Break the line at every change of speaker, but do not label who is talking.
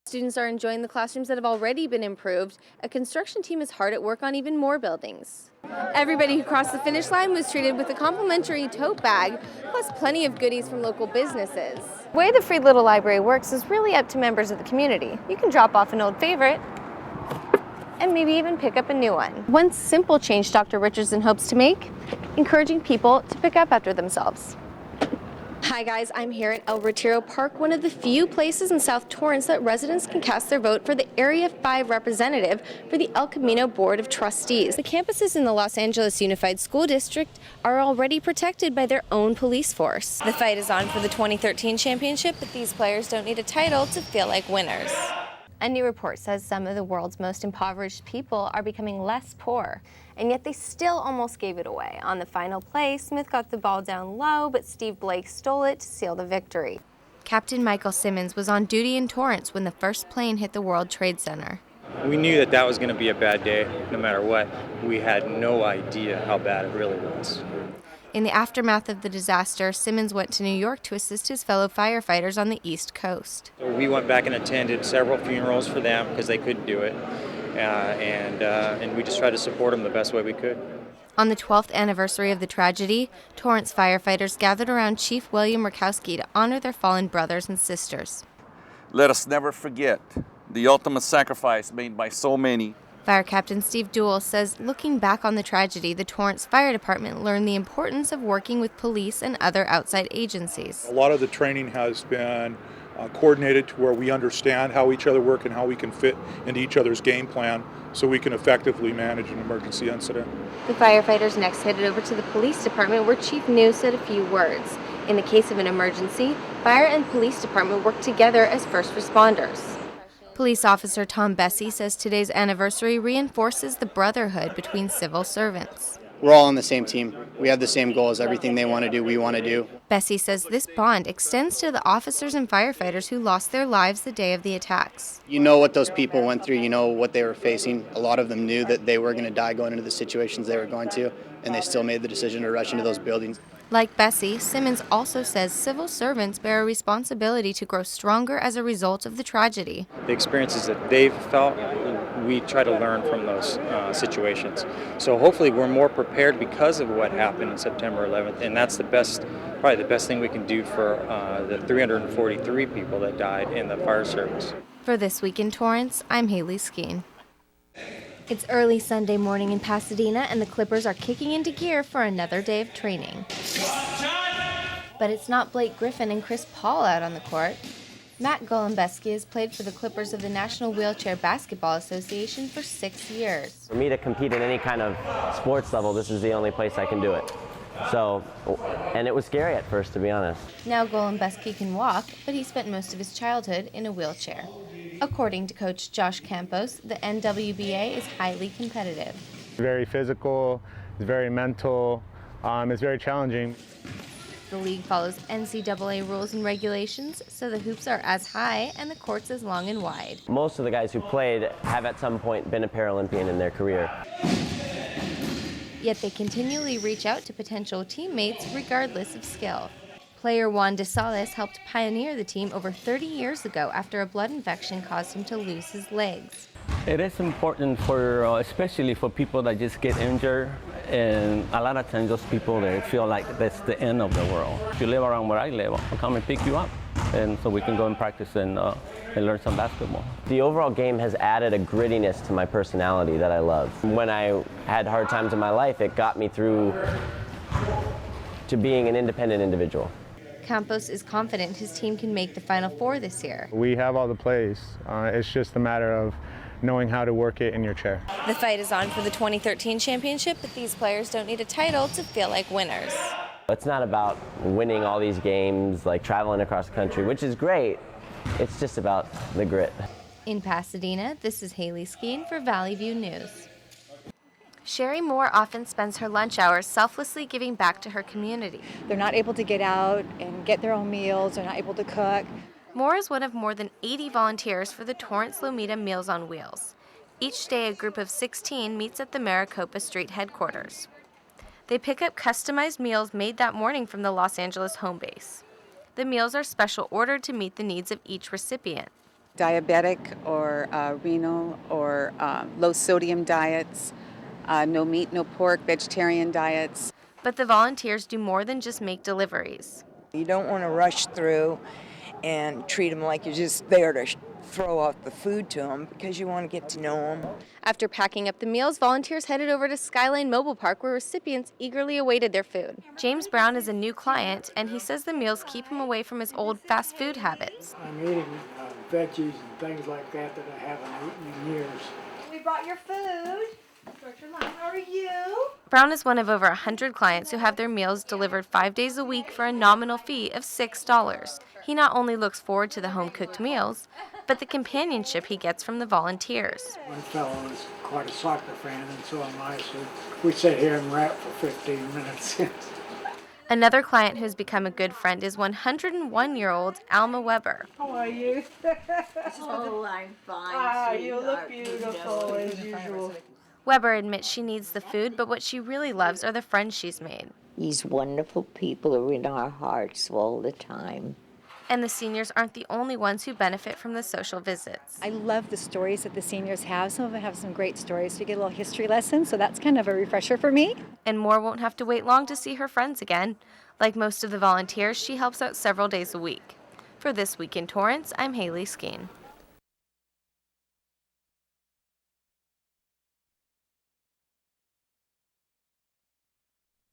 Students are enjoying the classrooms that have already been improved. A construction team is hard at work on even more buildings. Everybody who crossed the finish line was treated with a complimentary tote bag, plus plenty of goodies from local businesses. The way the Free Little Library works is really up to members of the community. You can drop off an old favorite and maybe even pick up a new one. One simple change Dr. Richardson hopes to make, encouraging people to pick up after themselves. Hi guys, I'm here at El Retiro Park, one of the few places in South Torrance that residents can cast their vote for the Area 5 representative for the El Camino Board of Trustees. The campuses in the Los Angeles Unified School District are already protected by their own police force. The fight is on for the 2013 championship, but these players don't need a title to feel like winners. A new report says some of the world's most impoverished people are becoming less poor, and yet they still almost gave it away. On the final play, Smith got the ball down low, but Steve Blake stole it to seal the victory. Captain Michael Simmons was on duty in Torrance when the first plane hit the World Trade Center.
We knew that was going to be a bad day, no matter what. We had no idea how bad it really was.
In the aftermath of the disaster, Simmons went to New York to assist his fellow firefighters on the East Coast.
So we went back and attended several funerals for them because they couldn't do it, and we just tried to support them the best way we could.
On the 12th anniversary of the tragedy, Torrance firefighters gathered around Chief William Rakowski to honor their fallen brothers and sisters.
Let us never forget the ultimate sacrifice made by so many.
Fire Captain Steve Duell says looking back on the tragedy, the Torrance Fire Department learned the importance of working with police and other outside agencies.
A lot of the training has been coordinated to where we understand how each other work and how we can fit into each other's game plan so we can effectively manage an emergency incident.
The firefighters next headed over to the police department where Chief New said a few words. In the case of an emergency, fire and police department work together as first responders. Police Officer Tom Bessie says today's anniversary reinforces the brotherhood between civil servants.
We're all on the same team. We have the same goals. Everything they want to do, we want to do.
Bessie says this bond extends to the officers and firefighters who lost their lives the day of the attacks.
You know what those people went through. You know what they were facing. A lot of them knew that they were going to die going into the situations they were going to, and they still made the decision to rush into those buildings.
Like Bessie, Simmons also says civil servants bear a responsibility to grow stronger as a result of the tragedy.
The experiences that they've felt, we try to learn from those situations. So hopefully we're more prepared because of what happened on September 11th, and that's probably the best thing we can do for the 343 people that died in the fire service.
For This Week in Torrance, I'm Hayley Skene. It's early Sunday morning in Pasadena, and the Clippers are kicking into gear for another day of training. But it's not Blake Griffin and Chris Paul out on the court. Matt Golombeski has played for the Clippers of the National Wheelchair Basketball Association for 6 years.
For me to compete in any kind of sports level, this is the only place I can do it. So, and it was scary at first, to be honest.
Now Golombeski can walk, but he spent most of his childhood in a wheelchair. According to Coach Josh Campos, the NWBA is highly competitive.
Very physical, it's very mental, it's very challenging.
The league follows NCAA rules and regulations, so the hoops are as high and the courts as long and wide.
Most of the guys who played have at some point been a Paralympian in their career.
Yet they continually reach out to potential teammates regardless of skill. Player Juan de Salas helped pioneer the team over 30 years ago after a blood infection caused him to lose his legs.
It is important for, especially for people that just get injured, and a lot of times those people, they feel like that's the end of the world. If you live around where I live, I'll come and pick you up, and so we can go and practice and learn some basketball.
The overall game has added a grittiness to my personality that I love. When I had hard times in my life, it got me through to being an independent individual.
Campos is confident his team can make the Final Four this year.
We have all the plays. It's just a matter of knowing how to work it in your chair.
The fight is on for the 2013 championship, but these players don't need a title to feel like winners.
It's not about winning all these games, like traveling across the country, which is great. It's just about the grit.
In Pasadena, this is Hayley Skene for Valley View News. Sherry Moore often spends her lunch hours selflessly giving back to her community.
They're not able to get out and get their own meals. They're not able to cook.
Moore is one of more than 80 volunteers for the Torrance Lomita Meals on Wheels. Each day, a group of 16 meets at the Maricopa Street headquarters. They pick up customized meals made that morning from the Los Angeles home base. The meals are special ordered to meet the needs of each recipient.
diabetic or renal or low sodium diets, no meat, no pork, vegetarian diets.
But the volunteers do more than just make deliveries.
You don't want to rush through and treat them like you're just there to throw out the food to them, because you want to get to know them.
After packing up the meals, volunteers headed over to Skyline Mobile Park where recipients eagerly awaited their food. James Brown is a new client, and he says the meals keep him away from his old fast food habits.
I'm eating veggies and things like that I haven't eaten in years.
We brought your food. How are you?
Brown is one of over 100 clients who have their meals delivered 5 days a week for a nominal fee of $6. He not only looks forward to the home-cooked meals, but the companionship he gets from the volunteers.
One fellow is quite a soccer fan, and so am I, so we sit here and rap for 15 minutes.
Another client who's become a good friend is 101-year-old Alma Weber.
How are you?
Oh, I'm fine.
You look beautiful as usual.
Weber admits she needs the food, but what she really loves are the friends she's made.
These wonderful people are in our hearts all the time.
And the seniors aren't the only ones who benefit from the social visits.
I love the stories that the seniors have. Some of them have some great stories. You get a little history lesson, so that's kind of a refresher for me.
And Moore won't have to wait long to see her friends again. Like most of the volunteers, she helps out several days a week. For This Week in Torrance, I'm Hayley Skene.